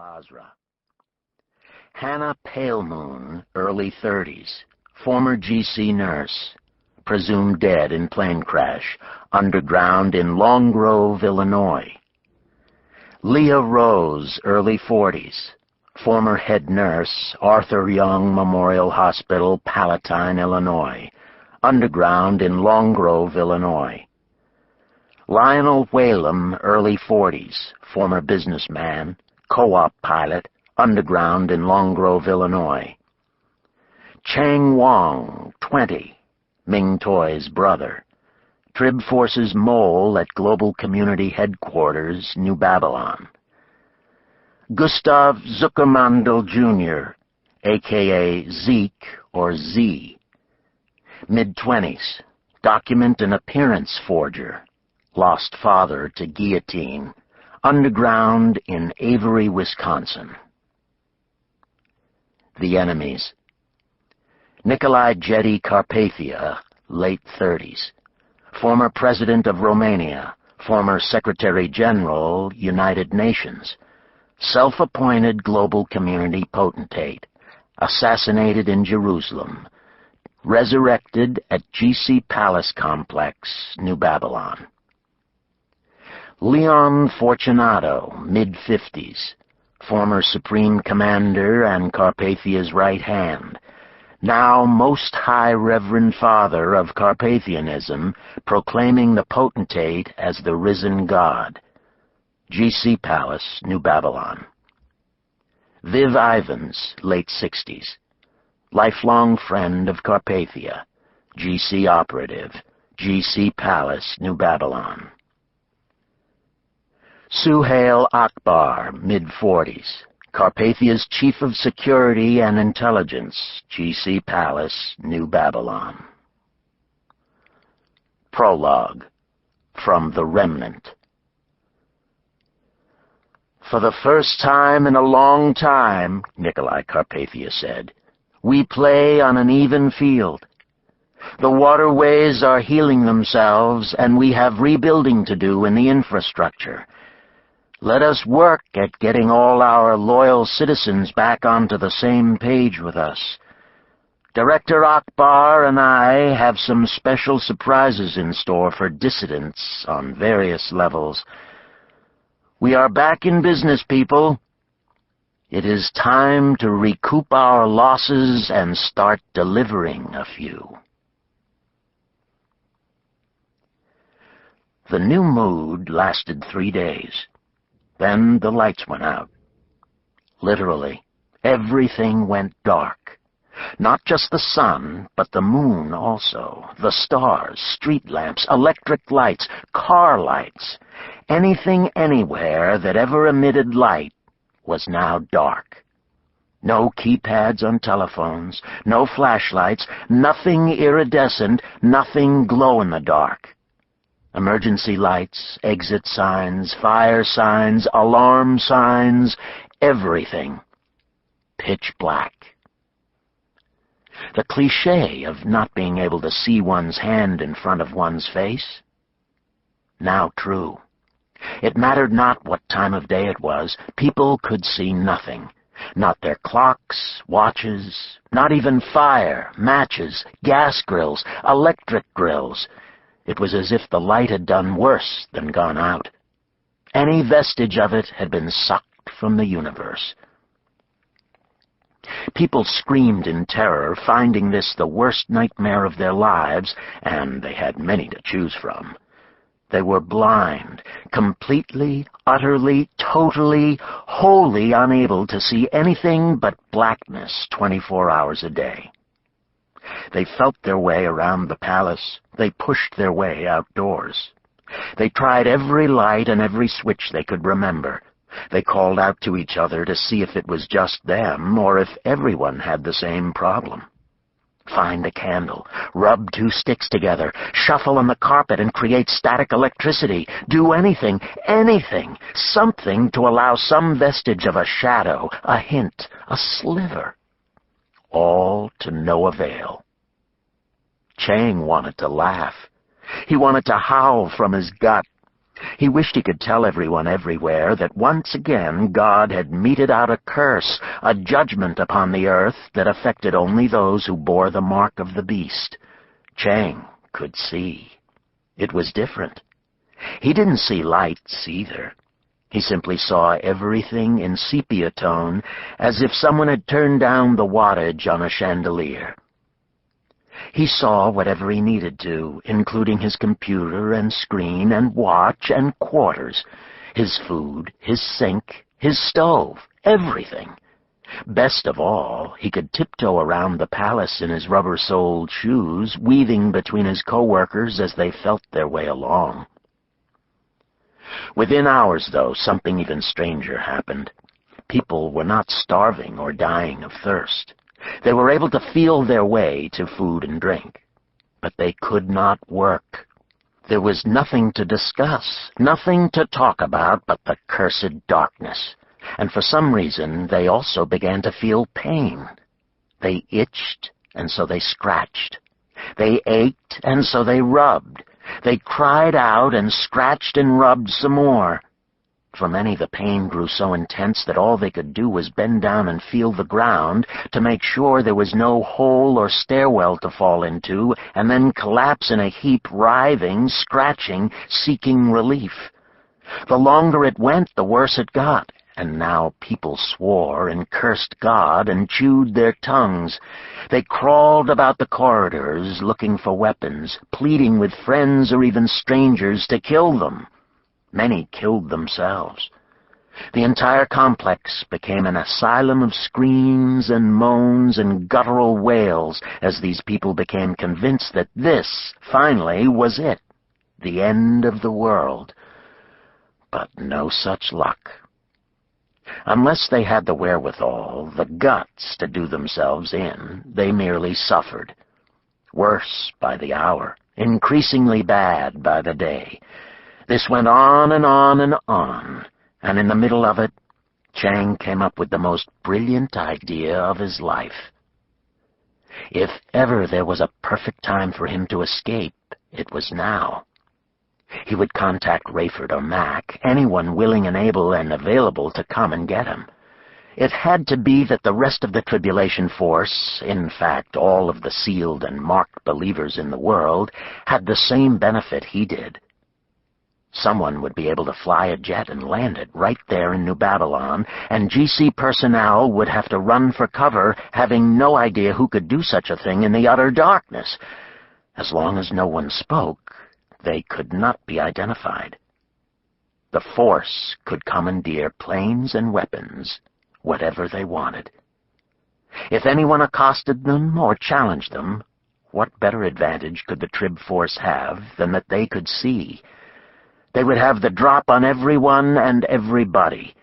Basra. Hannah Palemoon, early 30s, former GC nurse, presumed dead in plane crash, underground in Long Grove, Illinois. Leah Rose, early 40s, former head nurse, Arthur Young Memorial Hospital, Palatine, Illinois, underground in Long Grove, Illinois. Lionel Whalum, early 40s, former businessman, co-op pilot, underground in Long Grove, Illinois. Chang Wong, 20, Ming Toy's brother, Trib Force's mole at Global Community Headquarters, New Babylon. Gustav Zuckermandel Jr., a.k.a. Zeke or Z, mid-20s, document and appearance forger, lost father to guillotine, underground in Avery, Wisconsin. The enemies. Nicolae Gedi Carpathia, late 30s, former President of Romania, former Secretary General, United Nations, self-appointed global community potentate, assassinated in Jerusalem, resurrected at GC Palace Complex, New Babylon. Leon Fortunato, mid-50s, former Supreme Commander and Carpathia's right hand, now Most High Reverend Father of Carpathianism, proclaiming the potentate as the risen God. GC Palace, New Babylon. Viv Ivans, late 60s, lifelong friend of Carpathia, GC operative, GC Palace, New Babylon. Suhail Akbar, mid-40s, Carpathia's Chief of Security and Intelligence, GC Palace, New Babylon. Prologue, from The Remnant. For the first time in a long time, Nicolae Carpathia said, we play on an even field. The waterways are healing themselves, and we have rebuilding to do in the infrastructure. Let us work at getting all our loyal citizens back onto the same page with us. Director Akbar and I have some special surprises in store for dissidents on various levels. We are back in business, people. It is time to recoup our losses and start delivering a few. The new mood lasted 3 days. Then the lights went out. Literally, everything went dark. Not just the sun, but the moon also, the stars, street lamps, electric lights, car lights. Anything anywhere that ever emitted light was now dark. No keypads on telephones, no flashlights, nothing iridescent, nothing glow-in-the-dark. Emergency lights, exit signs, fire signs, alarm signs, everything. Pitch black. The cliché of not being able to see one's hand in front of one's face? Now true. It mattered not what time of day it was, people could see nothing. Not their clocks, watches, not even fire, matches, gas grills, electric grills. It was as if the light had done worse than gone out. Any vestige of it had been sucked from the universe. People screamed in terror, finding this the worst nightmare of their lives, and they had many to choose from. They were blind, completely, utterly, totally, wholly unable to see anything but blackness 24 hours a day. They felt their way around the palace. They pushed their way outdoors. They tried every light and every switch they could remember. They called out to each other to see if it was just them or if everyone had the same problem. Find a candle, rub 2 sticks together, shuffle on the carpet and create static electricity. Do anything, something to allow some vestige of a shadow, a hint, a sliver. All to no avail. Chang wanted to laugh. He wanted to howl from his gut. He wished he could tell everyone everywhere that once again God had meted out a curse, a judgment upon the earth that affected only those who bore the mark of the beast. Chang could see. It was different. He didn't see lights either. He simply saw everything in sepia tone, as if someone had turned down the wattage on a chandelier. He saw whatever he needed to, including his computer and screen and watch and quarters, his food, his sink, his stove, everything. Best of all, he could tiptoe around the palace in his rubber-soled shoes, weaving between his co-workers as they felt their way along. Within hours, though, something even stranger happened. People were not starving or dying of thirst. They were able to feel their way to food and drink, but they could not work. There was nothing to discuss, nothing to talk about but the cursed darkness, and for some reason they also began to feel pain. They itched, and so they scratched. They ached, and so they rubbed. They cried out and scratched and rubbed some more. For many, the pain grew so intense that all they could do was bend down and feel the ground to make sure there was no hole or stairwell to fall into, and then collapse in a heap, writhing, scratching, seeking relief. The longer it went, the worse it got, and now people swore and cursed God and chewed their tongues. They crawled about the corridors looking for weapons, pleading with friends or even strangers to kill them. Many killed themselves. The entire complex became an asylum of screams and moans and guttural wails as these people became convinced that this, finally, was it, the end of the world. But no such luck. Unless they had the wherewithal, the guts to do themselves in, they merely suffered. Worse by the hour, increasingly bad by the day. This went on and on and on, and in the middle of it, Chang came up with the most brilliant idea of his life. If ever there was a perfect time for him to escape, it was now. He would contact Rayford or Mac, anyone willing and able and available to come and get him. It had to be that the rest of the Tribulation Force, in fact all of the sealed and marked believers in the world, had the same benefit he did. Someone would be able to fly a jet and land it right there in New Babylon, and GC personnel would have to run for cover, having no idea who could do such a thing in the utter darkness. As long as no one spoke, they could not be identified. The Force could commandeer planes and weapons, whatever they wanted. If anyone accosted them or challenged them, what better advantage could the Trib Force have than that they could see? They would have the drop on everyone and everybody.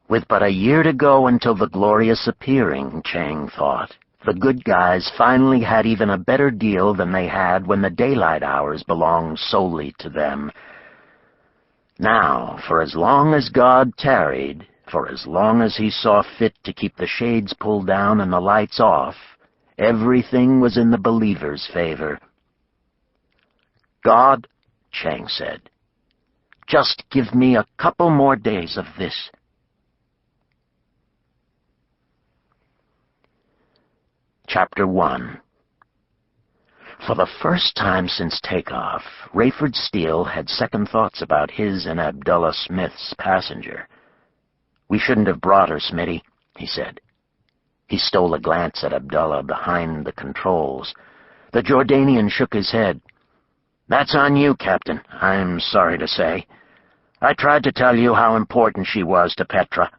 With but a year to go until the glorious appearing, Chang thought, the good guys finally had even a better deal than they had when the daylight hours belonged solely to them. Now, for as long as God tarried, for as long as he saw fit to keep the shades pulled down and the lights off, everything was in the believer's favor. God, Chang said, just give me a couple more days of this. Chapter 1. For the first time since takeoff, Rayford Steele had second thoughts about his and Abdullah Smith's passenger. "We shouldn't have brought her, Smitty," he said. He stole a glance at Abdullah behind the controls. The Jordanian shook his head. "That's on you, Captain, I'm sorry to say. I tried to tell you how important she was to Petra."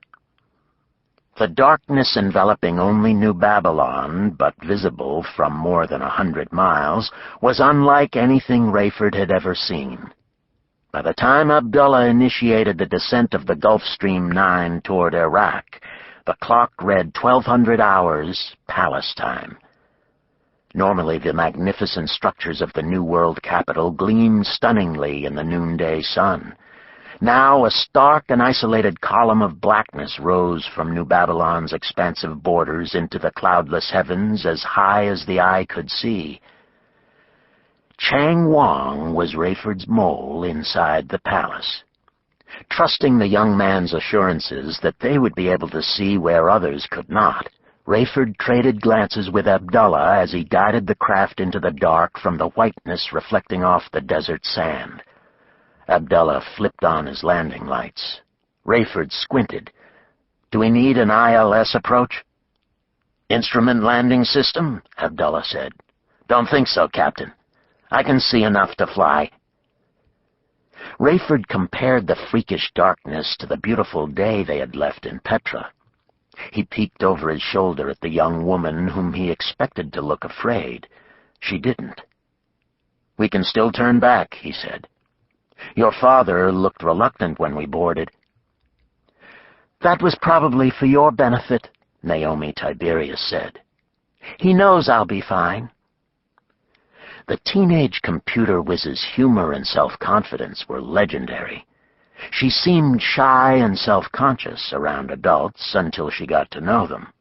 The darkness enveloping only New Babylon, but visible from more than 100 miles, was unlike anything Rayford had ever seen. By the time Abdullah initiated the descent of the Gulf Stream 9 toward Iraq, the clock read 1200 hours, palace time. Normally the magnificent structures of the New World capital gleamed stunningly in the noonday sun. Now a stark and isolated column of blackness rose from New Babylon's expansive borders into the cloudless heavens as high as the eye could see. Chang Wang was Rayford's mole inside the palace. Trusting the young man's assurances that they would be able to see where others could not, Rayford traded glances with Abdullah as he guided the craft into the dark from the whiteness reflecting off the desert sand. Abdullah flipped on his landing lights. Rayford squinted. "Do we need an ILS approach?" "Instrument landing system?" Abdullah said. "Don't think so, Captain. I can see enough to fly." Rayford compared the freakish darkness to the beautiful day they had left in Petra. He peeked over his shoulder at the young woman whom he expected to look afraid. She didn't. "We can still turn back," he said. "Your father looked reluctant when we boarded." "That was probably for your benefit," Naomi Tiberius said. "He knows I'll be fine." The teenage computer whiz's humor and self-confidence were legendary. She seemed shy and self-conscious around adults until she got to know them.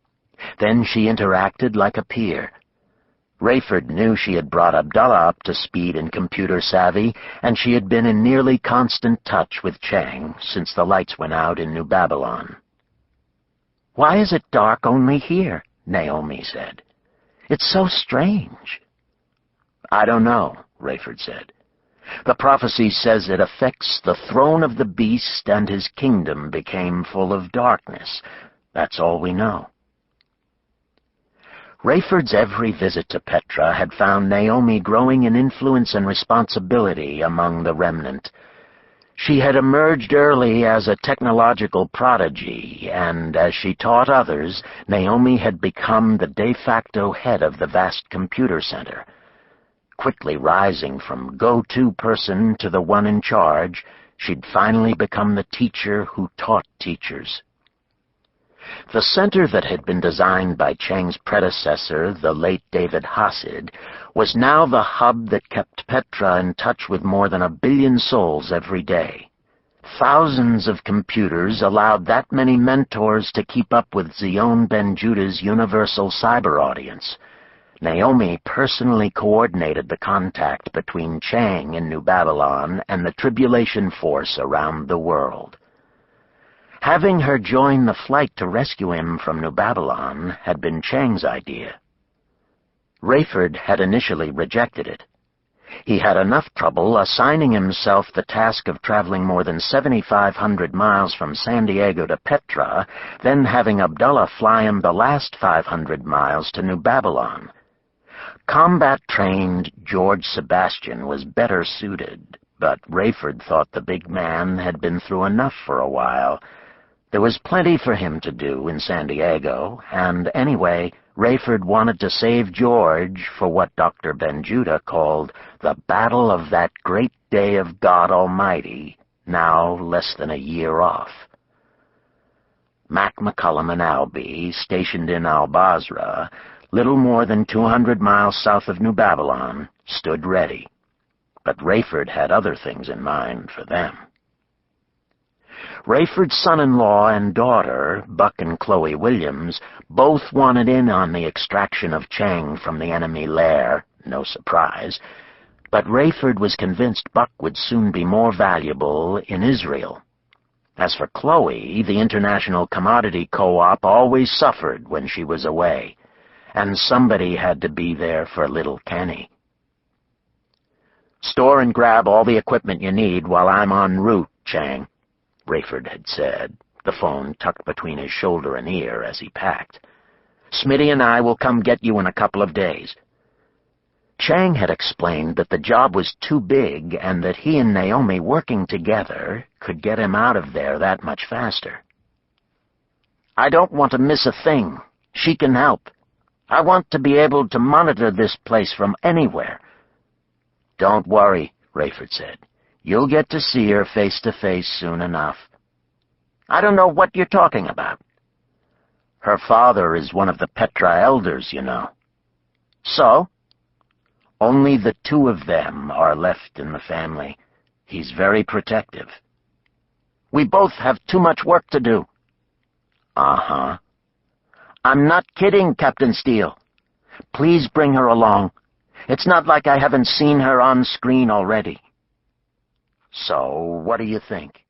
Then she interacted like a peer. Rayford knew she had brought Abdullah up to speed in computer savvy, and she had been in nearly constant touch with Chang since the lights went out in New Babylon. "Why is it dark only here?" Naomi said. "It's so strange." "I don't know," Rayford said. "The prophecy says it affects the throne of the beast, and his kingdom became full of darkness. That's all we know." Rayford's every visit to Petra had found Naomi growing in influence and responsibility among the remnant. She had emerged early as a technological prodigy, and as she taught others, Naomi had become the de facto head of the vast computer center. Quickly rising from go-to person to the one in charge, she'd finally become the teacher who taught teachers. The center that had been designed by Chang's predecessor, the late David Hasid, was now the hub that kept Petra in touch with more than 1 billion souls every day. Thousands of computers allowed that many mentors to keep up with Zion Ben-Judah's universal cyber audience. Naomi personally coordinated the contact between Chang in New Babylon and the Tribulation Force around the world. Having her join the flight to rescue him from New Babylon had been Chang's idea. Rayford had initially rejected it. He had enough trouble assigning himself the task of traveling more than 7,500 miles from San Diego to Petra, then having Abdullah fly him the last 500 miles to New Babylon. Combat-trained George Sebastian was better suited, but Rayford thought the big man had been through enough for a while. There was plenty for him to do in San Diego, and anyway, Rayford wanted to save George for what Dr. Ben-Judah called the Battle of that Great Day of God Almighty, now less than a year off. Mac McCullum and Albee, stationed in Al-Basra, little more than 200 miles south of New Babylon, stood ready. But Rayford had other things in mind for them. Rayford's son-in-law and daughter, Buck and Chloe Williams, both wanted in on the extraction of Chang from the enemy lair, no surprise, but Rayford was convinced Buck would soon be more valuable in Israel. As for Chloe, the International Commodity Co-op always suffered when she was away, and somebody had to be there for little Kenny. "Store and grab all the equipment you need while I'm en route, Chang," Rayford had said, the phone tucked between his shoulder and ear as he packed. "Smitty and I will come get you in a couple of days." Chang had explained that the job was too big and that he and Naomi working together could get him out of there that much faster. "I don't want to miss a thing. She can help. I want to be able to monitor this place from anywhere." "Don't worry," Rayford said. "You'll get to see her face-to-face soon enough." "I don't know what you're talking about." "Her father is one of the Petra elders, you know." "So?" "Only the two of them are left in the family. He's very protective." "We both have too much work to do." "Uh-huh." "I'm not kidding, Captain Steele. Please bring her along. It's not like I haven't seen her on screen already. So, what do you think?